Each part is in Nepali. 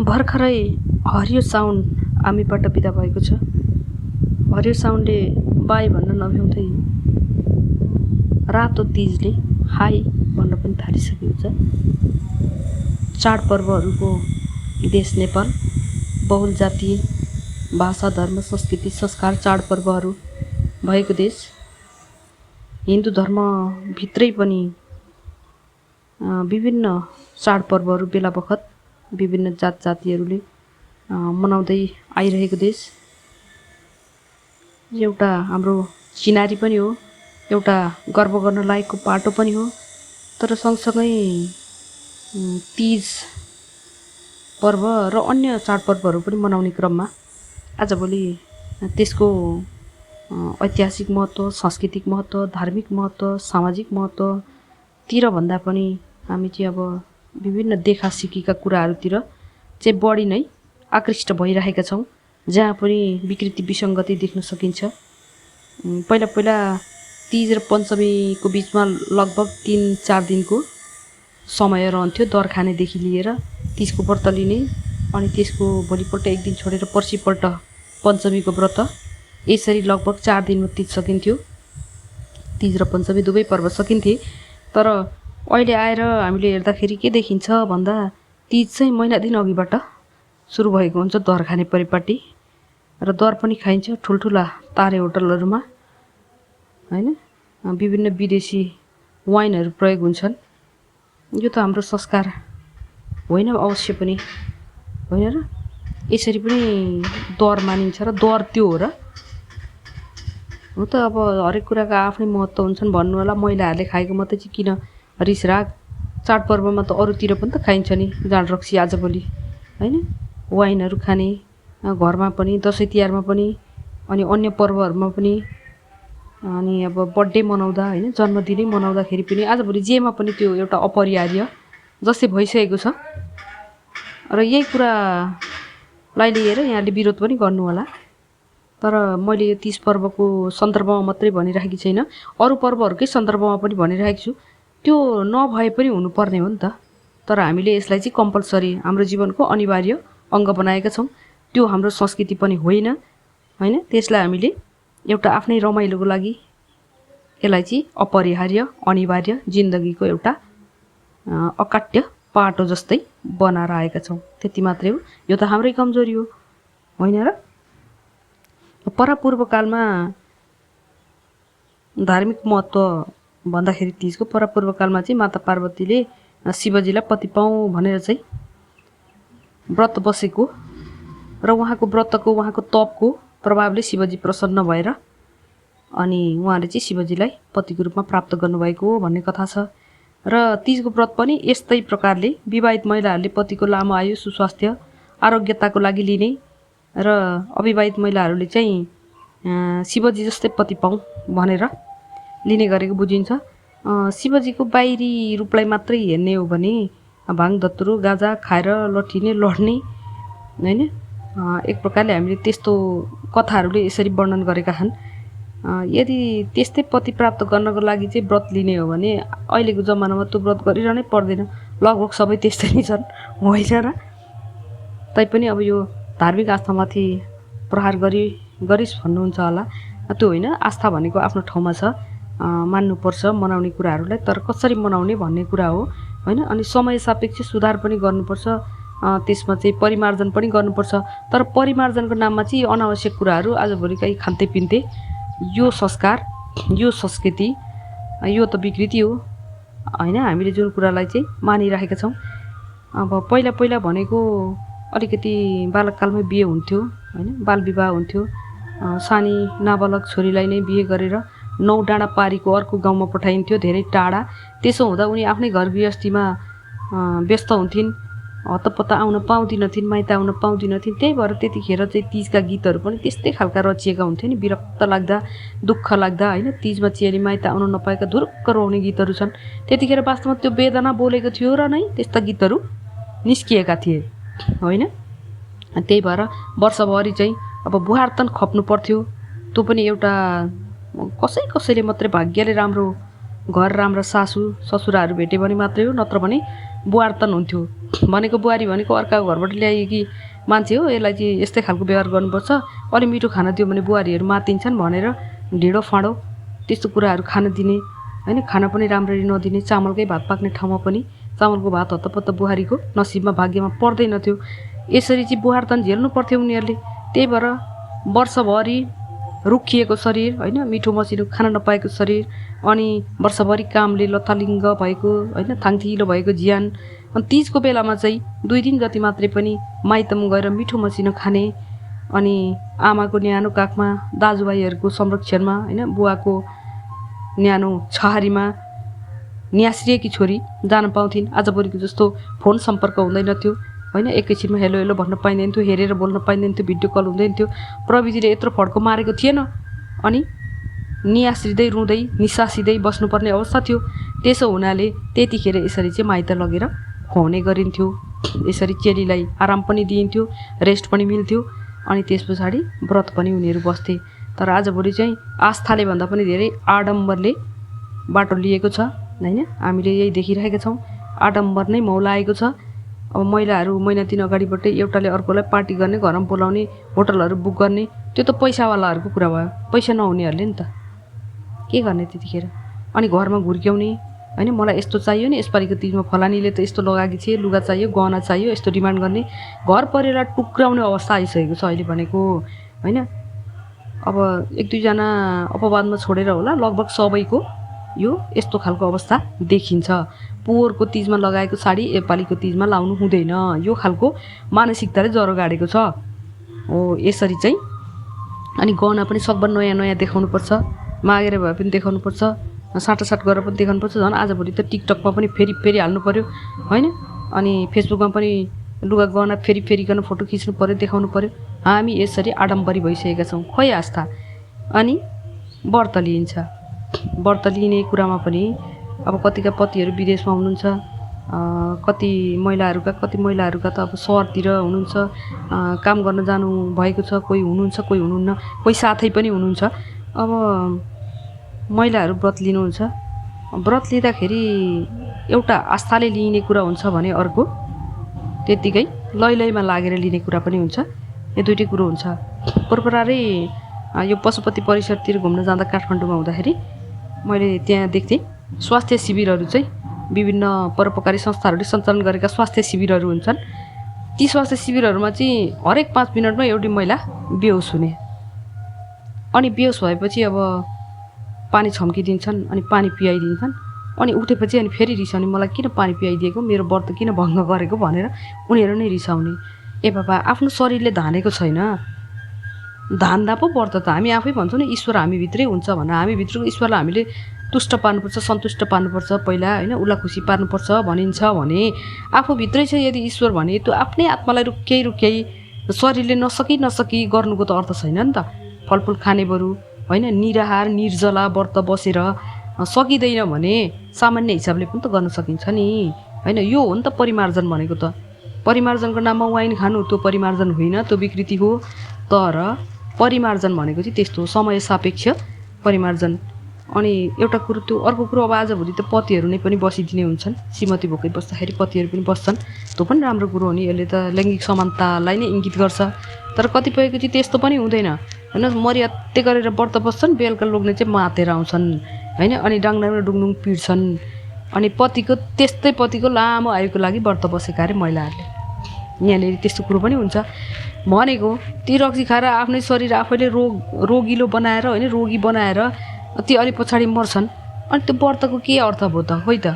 भर्खरै हरियो साउन हामीबाट बिदा भएको छ। हरियो साउनले बाई भन्न नभ्याउँदै रातो तीजले हाई भन्न पनि थालिसकेको छ। चाडपर्वहरूको देश नेपाल, बहुल जातीय भाषा, धर्म, संस्कृति, संस्कार, चाडपर्वहरू भएको देश। हिन्दू धर्मभित्रै पनि विभिन्न चाडपर्वहरू बेला बखत विभिन्न जात जातिहरूले मनाउँदै आइरहेको देश। एउटा हाम्रो चिनारी पनि हो, एउटा गर्व गर्न लायकको पाटो पनि हो। तर सँगसँगै तीज पर्व र अन्य चाडपर्वहरू पनि मनाउने क्रममा आजभोलि त्यसको ऐतिहासिक महत्त्व, सांस्कृतिक महत्त्व, धार्मिक महत्त्व, सामाजिक महत्त्वतिर भन्दा पनि हामी चाहिँ अब विभिन्न देखासिकीका कुराहरूतिर चाहिँ बढी नै आकृष्ट भइरहेका छौँ, जहाँ पनि विकृति विसङ्गति देख्न सकिन्छ। पहिला पहिला तीज र पञ्चमीको बिचमा लगभग 3-4 दिनको समय रहन्थ्यो, दर खानेदेखि लिएर तीजको व्रत लिने, अनि त्यसको भोलिपल्ट एक दिन छोडेर पर्सिपल्ट पञ्चमीको व्रत, यसरी लगभग 4 दिनमा तीज सकिन्थ्यो। तीज र पञ्चमी दुवै पर्व सकिन्थे। तर अहिले आएर हामीले हेर्दाखेरि के देखिन्छ भन्दा तीज चाहिँ महिना दिन अघिबाट सुरु भएको हुन्छ दर खाने परिपाटी, र दर पनि खाइन्छ ठुल्ठुला तारे होटलहरूमा, हैन। विभिन्न विदेशी वाइनहरू प्रयोग हुन्छन्। यो त हाम्रो संस्कार होइन, अवश्य पनि होइन र यसरी पनि दर मानिन्छ र दर त्यो हो र हो त। अब हरेक कुराको आफ्नै महत्त्व हुन्छन् भन्नु होला। महिलाहरूले खाएको मात्रै चाहिँ किन रिसराग? चाडपर्वमा त अरूतिर पनि त खाइन्छ नि, जाँड रक्सी आजभोलि, होइन। वाइनहरू खाने घरमा पनि, दसैँ तिहारमा पनि, अनि अन्य पर्वहरूमा पनि, अनि अब बर्थडे मनाउँदा, होइन, जन्मदिनै मनाउँदाखेरि पनि आजभोलि जेमा पनि त्यो एउटा अपरिहार्य जस्तै भइसकेको छ। र यही कुरालाई लिएर यहाँले विरोध पनि गर्नु होला। तर मैले यो तीज पर्वको सन्दर्भमा मात्रै भनिराखेकी छैन, अरू पर्वहरूकै सन्दर्भमा पनि भनिराखेको छु। त्यो नभए पनि हुनुपर्ने हो नि त। तर हामीले यसलाई चाहिँ कम्पलसरी हाम्रो जीवनको अनिवार्य अङ्ग बनाएका छौँ। त्यो हाम्रो संस्कृति पनि होइन, होइन। त्यसलाई हामीले एउटा आफ्नै रमाइलोको लागि यसलाई चाहिँ अपरिहार्य, अनिवार्य जिन्दगीको एउटा अकाट्य पाटो जस्तै बनाएर आएका छौँ, त्यति मात्रै हो। यो त हाम्रै कमजोरी हो, होइन र? परापूर्वकालमा धार्मिक महत्त्व भन्दाखेरि तीजको परापूर्वकालमा चाहिँ माता पार्वतीले शिवजीलाई पति पाऊँ भनेर चाहिँ व्रत बसेको, र उहाँको व्रतको, उहाँको तपको प्रभावले शिवजी प्रसन्न भएर अनि उहाँले चाहिँ शिवजीलाई पतिको रूपमा प्राप्त गर्नुभएको हो भन्ने कथा छ। र तीजको व्रत पनि यस्तै प्रकारले विवाहित महिलाहरूले पतिको लामो आयु, सुस्वास्थ्य, आरोग्यताको लागि लिने, र अविवाहित महिलाहरूले चाहिँ शिवजी जस्तै पति पाऊँ भनेर लिने गरेको बुझिन्छ। शिवजीको बाहिरी रूपलाई मात्रै हेर्ने हो भने भाङ धतुरो गाजा खाएर लठिने, लड्ने, होइन। एक प्रकारले हामीले त्यस्तो कथाहरूले यसरी वर्णन गरेका छन्। यदि त्यस्तै पति प्राप्त गर्नको लागि चाहिँ व्रत लिने हो भने अहिलेको जमानामा त्यो व्रत गरिरहनै पर्दैन, लगभग सबै त्यस्तै नै छन्, होइन र? तैपनि अब यो धार्मिक आस्थामाथि प्रहार गरिस् भन्नुहुन्छ होला। त्यो होइन, आस्था भनेको आफ्नो ठाउँमा छ, मान्नुपर्छ मनाउने कुराहरूलाई, तर कसरी मनाउने भन्ने कुरा हो, होइन। अनि समय सापेक्ष सुधार पनि गर्नुपर्छ, त्यसमा चाहिँ परिमार्जन पनि गर्नुपर्छ। तर परिमार्जनको नाममा चाहिँ अनावश्यक कुराहरू आजभोलिका खान्ते पिन्ते, यो संस्कार, यो संस्कृति, यो त विकृति हो, होइन। हामीले जुन कुरालाई चाहिँ मानिराखेका छौँ। अब पहिला पहिला भनेको अलिकति बालककालमै बिहे हुन्थ्यो, होइन, बाल विवाह हुन्थ्यो। सानी नाबालक छोरीलाई नै बिहे गरेर 9 डाँडा पारीको अर्को गाउँमा पठाइन्थ्यो, धेरै टाढा। त्यसो हुँदा उनी आफ्नै घर गृहस्थीमा व्यस्त हुन्थिन्, हतपत्ता आउन पाउँदिनथिन्, माइत आउन पाउँदिनथिन्। त्यही भएर त्यतिखेर चाहिँ तीजका गीतहरू पनि त्यस्तै खालका रचिएका हुन्थ्यो नि, विरक्त लाग्दा, दुःख लाग्दा, होइन। तीजमा चेली माइत आउन नपाएका धुर्क रोउने गीतहरू छन्। त्यतिखेर वास्तवमा त्यो वेदना बोलेको थियो र नै त्यस्ता गीतहरू निस्किएका थिए, होइन। त्यही भएर वर्षभरि चाहिँ अब बुहारतन खप्नु पर्थ्यो। त्यो पनि एउटा कसैले मात्रै भाग्यले राम्रो घर, राम्रा सासू ससुराहरू भेट्यो भने मात्रै हो, नत्र भने बुहार्तन हुन्थ्यो। भनेको बुहारी भनेको अर्काको घरबाट ल्याएकी मान्छे हो, यसलाई चाहिँ यस्तै खालको व्यवहार गर्नुपर्छ, अलि मिठो खाना दियो भने बुहारीहरू मातिन्छन् भनेर ढिँडो फाँडो त्यस्तो कुराहरू खान दिने होइन। खाना पनि राम्ररी नदिने, चामलकै भात पाक्ने ठाउँमा पनि चामलको भात हत्तपत्त बुहारीको नसिबमा भाग्यमा पर्दैनथ्यो। यसरी चाहिँ बुहार्तन झेल्नु पर्थ्यो उनीहरूले। त्यही भएर वर्षभरि रुखिएको शरीर होइन, मिठो मसिनो खान नपाएको शरीर, अनि वर्षभरि कामले लथालिङ्ग भएको होइन, थाङथिलो भएको ज्यान, अनि तिजको बेलामा चाहिँ 2 दिन जति मात्रै पनि माइतमा गएर मिठो मसिनो खाने, अनि आमाको न्यानो काखमा, दाजुभाइहरूको संरक्षणमा होइन, बुवाको न्यानो छहारीमा न्यास्रिएकी छोरी जान पाउँथिन्। आजभोलिको जस्तो फोन सम्पर्क हुँदैनथ्यो होइन, एकैछिनमा हेलो हेलो भन्न पाइँदैन थियो, हेरेर बोल्न पाइँदैन थियो, भिडियो कल हुँदैन थियो, प्रविधिले यत्रो फड्को मारेको थिएन। अनि नियास्रिँदै रुँदै निसासिँदै बस्नुपर्ने अवस्था थियो। त्यसो हुनाले त्यतिखेर यसरी चाहिँ माइत लगेर खुवाउने गरिन्थ्यो। यसरी चेलीलाई आराम पनि दिइन्थ्यो, रेस्ट पनि मिल्थ्यो, अनि त्यस पछाडि व्रत पनि उनीहरू बस्थे। तर आजभोलि चाहिँ आस्थाले भन्दा पनि धेरै आडम्बरले बाटो लिएको छ होइन। हामीले यही देखिरहेका छौँ, आडम्बर नै मौलाएको छ। अब महिलाहरू महिना दिन अगाडिबाटै एउटाले अर्कोलाई पार्टी गर्ने, घरमा बोलाउने, होटलहरू बुक गर्ने, त्यो त पैसावालाहरूको कुरा भयो। पैसा नहुनेहरूले नि त के गर्ने त्यतिखेर। अनि घरमा घुर्क्याउने होइन, मलाई यस्तो चाहियो नि, यसपालिको तिजमा फलानीले त यस्तो लगाएकी थिए, लुगा चाहियो, गहना चाहियो, यस्तो डिमान्ड गर्ने, घर परिवार टुक्राउने अवस्था आइसकेको छ अहिले भनेको होइन। अब 1-2 जना अपवादमा छोडेर होला, लगभग सबैको यो यस्तो खालको अवस्था देखिन्छ। पोहोरको तिजमा लगाएको साडी योपालिको तिजमा लाउनु हुँदैन, यो खालको मानसिकताले जरो गाडेको छ हो। यसरी चाहिँ अनि गहना पनि सकभर नयाँ नयाँ देखाउनुपर्छ, मागेर भए पनि देखाउनुपर्छ, साटासाट गरेर पनि देखाउनुपर्छ। झन् आजभोलि त टिकटकमा पनि फेरि हाल्नु पऱ्यो होइन, अनि फेसबुकमा पनि लुगा गहना फेरिकन फोटो खिच्नु पऱ्यो, देखाउनु पऱ्यो। हामी यसरी आडम्बरी भइसकेका छौँ, खै आस्था। अनि व्रत लिइन्छ, व्रत लिने कुरामा पनि अब कतिका पतिहरू विदेशमा हुनुहुन्छ, कति महिलाहरूका त अब सहरतिर हुनुहुन्छ, काम गर्न जानु भएको छ, कोही हुनुहुन्छ कोही हुनुहुन्न, कोही साथै पनि हुनुहुन्छ। अब महिलाहरू व्रत लिनुहुन्छ, व्रत लिँदाखेरि एउटा आस्थाले लिइने कुरा हुन्छ भने अर्को त्यत्तिकै लैमा लागेर लिने कुरा पनि हुन्छ। यो दुइटै कुरो हुन्छ। पोरपरारै यो पशुपति परिसरतिर घुम्न जाँदा काठमाडौँमा हुँदाखेरि मैले त्यहाँ देख्थेँ स्वास्थ्य शिविरहरू चाहिँ विभिन्न परोपकारी संस्थाहरूले सञ्चालन गरेका स्वास्थ्य शिविरहरू हुन्छन्। ती स्वास्थ्य शिविरहरूमा चाहिँ हरेक 5 मिनटमा एउटी महिला बेहोस हुने, अनि बेहोस भएपछि अब पानी छम्किदिन्छन्, अनि पानी पियाइदिन्छन्, अनि उठेपछि अनि फेरि रिसाउने, मलाई किन पानी पियाइदिएको, मेरो व्रत किन भङ्ग गरेको भनेर उनीहरू नै रिसाउने। ए बाबा, आफ्नो शरीरले धानेको छैन, धान्दा पो व्रत त हामी आफै भन्छौँ नि, ईश्वर हामीभित्रै हुन्छ भनेर। हामीभित्रको ईश्वरलाई हामीले तुष्ट पार्नुपर्छ, सन्तुष्ट पार्नुपर्छ पहिला होइन, उसलाई खुसी पार्नुपर्छ भनिन्छ भने आफूभित्रै छ यदि ईश्वर भने त्यो आफ्नै आत्मालाई रुक्याइ शरीरले नसकी गर्नुको त अर्थ छैन नि त। फलफुल खाने बरु होइन, निराहार निर्जला व्रत बसेर सकिँदैन भने सामान्य हिसाबले पनि त गर्न सकिन्छ नि होइन। यो हो नि त परिमार्जन भनेको त। परिमार्जनको नाममा वाइन खानु त्यो परिमार्जन होइन, त्यो विकृति हो। तर परिमार्जन भनेको चाहिँ त्यस्तो हो, समय सापेक्ष परिमार्जन। अनि एउटा कुरो त्यो, अर्को कुरो अब आजभोलि त पतिहरू नै पनि बसिदिने हुन्छन्, श्रीमती भोकै बस्दाखेरि पतिहरू पनि बस्छन्, त्यो पनि राम्रो कुरो हो नि, यसले त लैङ्गिक समानतालाई नै इङ्गित गर्छ। तर कतिपयको चाहिँ त्यस्तो पनि हुँदैन होइन, मर्यादा गरेर व्रत बस्छन्, बेलुका लोग्ने चाहिँ मातेर आउँछन् होइन, अनि डाङडाङमा डुङडुङ पिट्छन्, अनि पतिको लामो आयुको लागि व्रत बसेका अरे महिलाहरूले। यहाँनिर त्यस्तो कुरो पनि हुन्छ भनेको। ती रक्सी खाएर आफ्नै शरीर आफैले रोगिलो बनाएर होइन, रोगी बनाएर ती अलि पछाडि मर्छन्, अनि त्यो व्रतको के अर्थ भयो त? खोइ त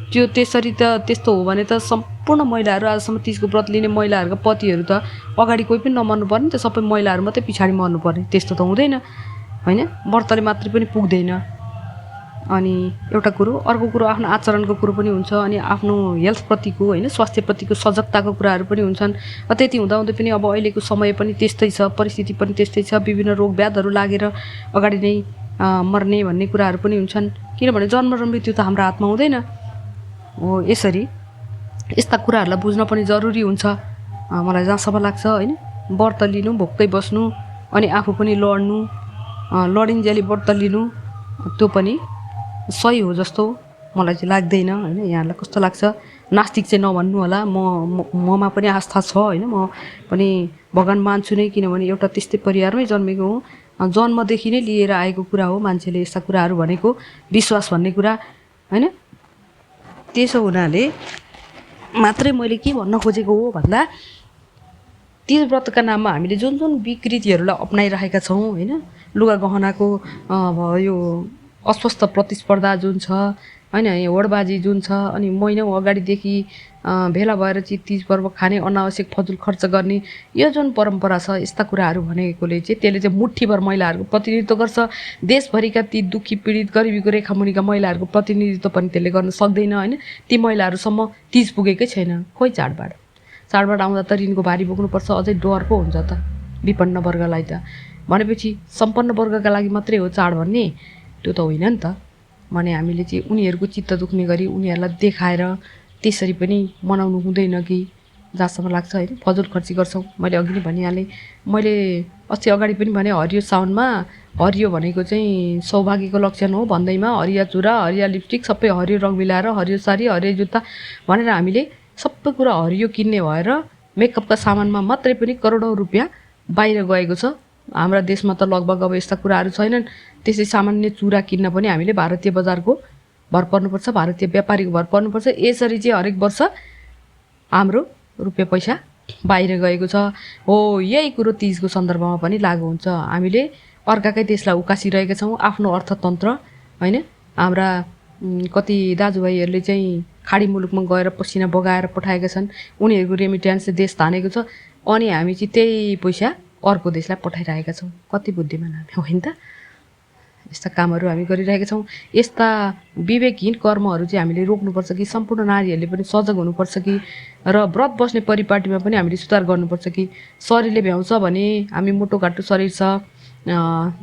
त्यो त्यसरी त त्यस्तो हो भने त सम्पूर्ण महिलाहरू आजसम्म तिजको व्रत लिने महिलाहरूका पतिहरू त अगाडि कोही पनि नमर्नु पर्ने, त सबै महिलाहरू मात्रै पछाडि मर्नुपर्ने, त्यस्तो त हुँदैन होइन। व्रतले मात्रै पनि पुग्दैन। अनि एउटा कुरो, अर्को कुरो आफ्नो आचरणको कुरो पनि हुन्छ, अनि आफ्नो हेल्थप्रतिको होइन, स्वास्थ्यप्रतिको सजगताको कुराहरू पनि हुन्छन्। त्यति हुँदाहुँदै पनि अब अहिलेको समय पनि त्यस्तै छ, परिस्थिति पनि त्यस्तै छ, विभिन्न रोगव्याधहरू लागेर अगाडि नै मर्ने भन्ने कुराहरू पनि हुन्छन्, किनभने जन्म र मृत्यु त हाम्रो हातमा हुँदैन हो। यसरी यस्ता कुराहरूलाई बुझ्न पनि जरुरी हुन्छ मलाई जहाँसम्म लाग्छ होइन। व्रत लिनु, भोकै बस्नु, अनि आफू पनि लड्नु, लडिन्जेली व्रत लिनु, त्यो पनि सही हो जस्तो मलाई चाहिँ लाग्दैन होइन। यहाँलाई कस्तो लाग्छ? नास्तिक चाहिँ नभन्नु होला, ममा पनि आस्था छ होइन। म पनि भगवान मान्छु नै, किनभने एउटा त्यस्तै परिवारमै जन्मेको हुँ। जन्मदेखि नै लिएर आएको कुरा हो मान्छेले यस्ता कुराहरू भनेको, विश्वास भन्ने कुरा होइन। त्यसो हुनाले मात्रै मैले के भन्न खोजेको हो भन्दा, तीज व्रतका नाममा हामीले जुन जुन विकृतिहरूलाई अप्नाइरहेका छौँ होइन, लुगा गहनाको यो अस्वस्थ प्रतिस्पर्धा जुन छ होइन, होडबाजी जुन छ, अनि महिनौँ अगाडिदेखि भेला भएर चाहिँ तीज पर्व खाने, अनावश्यक फजुल खर्च गर्ने, यो जुन परम्परा छ, यस्ता कुराहरू भनेकोले चाहिँ त्यसले चाहिँ मुठ्ठीभर महिलाहरूको प्रतिनिधित्व गर्छ। देशभरिका ती दुःखी पीडित गरिबीको रेखामुनिका महिलाहरूको प्रतिनिधित्व पनि त्यसले गर्न सक्दैन होइन। ती महिलाहरूसम्म तीज पुगेकै छैन। खोइ चाडबाड आउँदा त ऋणको भारी बोक्नुपर्छ, अझै डर पो हुन्छ त विपन्न वर्गलाई त। भनेपछि सम्पन्न वर्गका लागि मात्रै हो चाड भन्ने? त्यो त होइन नि त। भने हामीले चाहिँ उनीहरूको चित्त दुख्ने गरी उनीहरूलाई देखाएर त्यसरी पनि मनाउनु हुँदैन कि, जहाँसम्म लाग्छ होइन। फजुल खर्ची गर्छौँ। मैले अघि नै भनिहालेँ, मैले अस्ति अगाडि पनि भने, हरियो साउनमा हरियो भनेको चाहिँ सौभाग्यको लक्षण हो भन्दैमा हरिया चुरा, हरिया लिपस्टिक, सबै हरियो रङ मिलाएर, हरियो साडी, हरियो जुत्ता भनेर हामीले सबै कुरा हरियो किन्ने भएर मेकअपका सामानमा मात्रै पनि करोडौँ रुपियाँ बाहिर गएको छ। हाम्रा देशमा त लगभग अब यस्ता कुराहरू छैनन्। त्यसै सामान्य चुरा किन्न पनि हामीले भारतीय बजारको भर पर्नुपर्छ, भारतीय व्यापारीको भर पर्नुपर्छ। यसरी चाहिँ हरेक वर्ष हाम्रो रुपियाँ पैसा बाहिर गएको छ। हो, यही कुरो तीजको सन्दर्भमा पनि लागु हुन्छ। हामीले अर्काकै देशलाई उकासिरहेका छौँ, आफ्नो अर्थतन्त्र होइन। हाम्रा कति दाजुभाइहरूले चाहिँ खाडी मुलुकमा गएर पसिना बगाएर पठाएका छन्, उनीहरूको रेमिट्यान्सले देश तानेको छ, अनि हामी चाहिँ त्यही पैसा अर्को देशलाई पठाइरहेका छौँ। कति बुद्धिमान हामी होइन त? यस्ता कामहरू हामी गरिरहेका छौँ। यस्ता विवेकहीन कर्महरू चाहिँ हामीले रोक्नुपर्छ कि, सम्पूर्ण नारीहरूले पनि सजग हुनुपर्छ कि, र व्रत बस्ने परिपाटीमा पनि हामीले सुधार गर्नुपर्छ कि। शरीरले भ्याउँछ भने, हामी मोटोघाटो शरीर छ,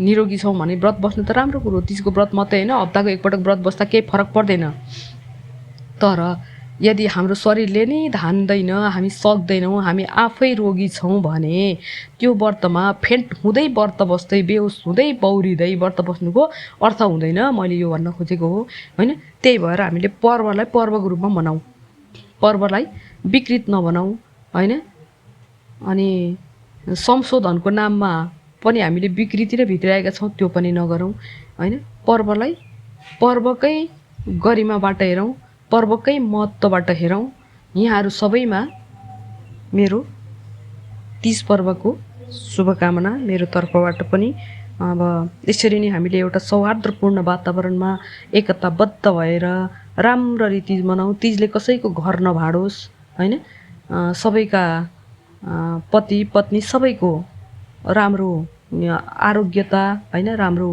निरोगी छौँ भने व्रत बस्नु त राम्रो कुरो हो। तीजको व्रत मात्रै होइन, हप्ताको एकपटक व्रत बस्दा केही फरक पर्दैन। तर यदि हाम्रो शरीरले नै धान्दैन, हामी सक्दैनौँ, हामी आफै रोगी छौँ भने त्यो व्रतमा फेन्ट हुँदै व्रत बस्दै, बेहोस हुँदै पौरिँदै व्रत बस्नुको अर्थ हुँदैन। मैले यो भन्न खोजेको हो होइन। त्यही भएर हामीले पर्वलाई पर्वको रूपमा मनाऊँ, पर्वलाई विकृत नबनाऊँ होइन। अनि संशोधनको नाममा पनि हामीले विकृति नै भित्र्याएका छौँ, त्यो पनि नगरौँ होइन। पर्वलाई पर्वकै गरिमाबाट हेरौँ, पर्वकै महत्त्वबाट हेरौँ। यहाँहरू सबैमा मेरो तीज पर्वको शुभकामना मेरो तर्फबाट पनि। अब यसरी नै हामीले एउटा सौहार्दपूर्ण वातावरणमा एकताबद्ध भएर राम्ररी तीज मनाऊँ। तीजले कसैको घर नभाडोस् होइन। सबैका पति पत्नी सबैको राम्रो आरोग्यता होइन, राम्रो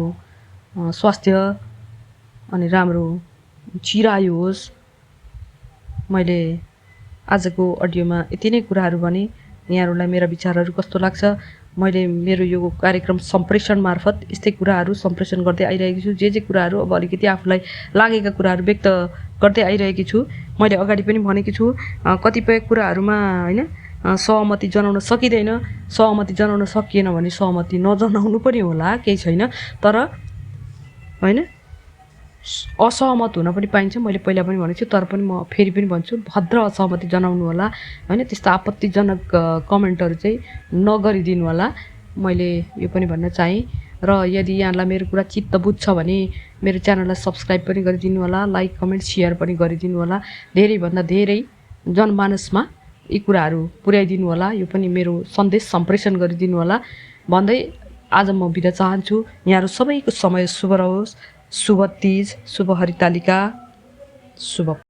स्वास्थ्य अनि राम्रो चिरायु होस्। मैले आजको अडियोमा यति नै कुराहरू भने। यहाँहरूलाई मेरा विचारहरू कस्तो लाग्छ? मैले मेरो यो कार्यक्रम सम्प्रेषण मार्फत यस्तै कुराहरू सम्प्रेषण गर्दै आइरहेकी छु। जे कुराहरू अब अलिकति आफूलाई लागेका कुराहरू व्यक्त गर्दै आइरहेकी छु। मैले अगाडि पनि भनेकी छु, कतिपय कुराहरूमा होइन सहमति जनाउन सकिँदैन। सहमति जनाउन सकिएन भने सहमति नजनाउनु पनि होला, केही छैन। तर होइन, असहमत हुन पनि पाइन्छ। मैले पहिला पनि भनेको छु, तर पनि म फेरि पनि भन्छु, भद्र असहमति जनाउनु होला होइन। त्यस्तो आपत्तिजनक कमेन्टहरू चाहिँ नगरिदिनु होला, मैले यो पनि भन्न चाहेँ। र यदि यहाँलाई मेरो कुरा चित्त बुझ्छ भने मेरो च्यानललाई सब्सक्राइब पनि गरिदिनु होला, लाइक कमेन्ट सेयर पनि गरिदिनु होला। धेरैभन्दा धेरै जनमानसमा यी कुराहरू पुर्याइदिनु होला। यो पनि मेरो सन्देश सम्प्रेषण गरिदिनु होला भन्दै आज म बिदा चाहन्छु। यहाँहरू सबैको समय शुभ रहोस्। शुभ तीज, शुभ हरितालिका, शुभ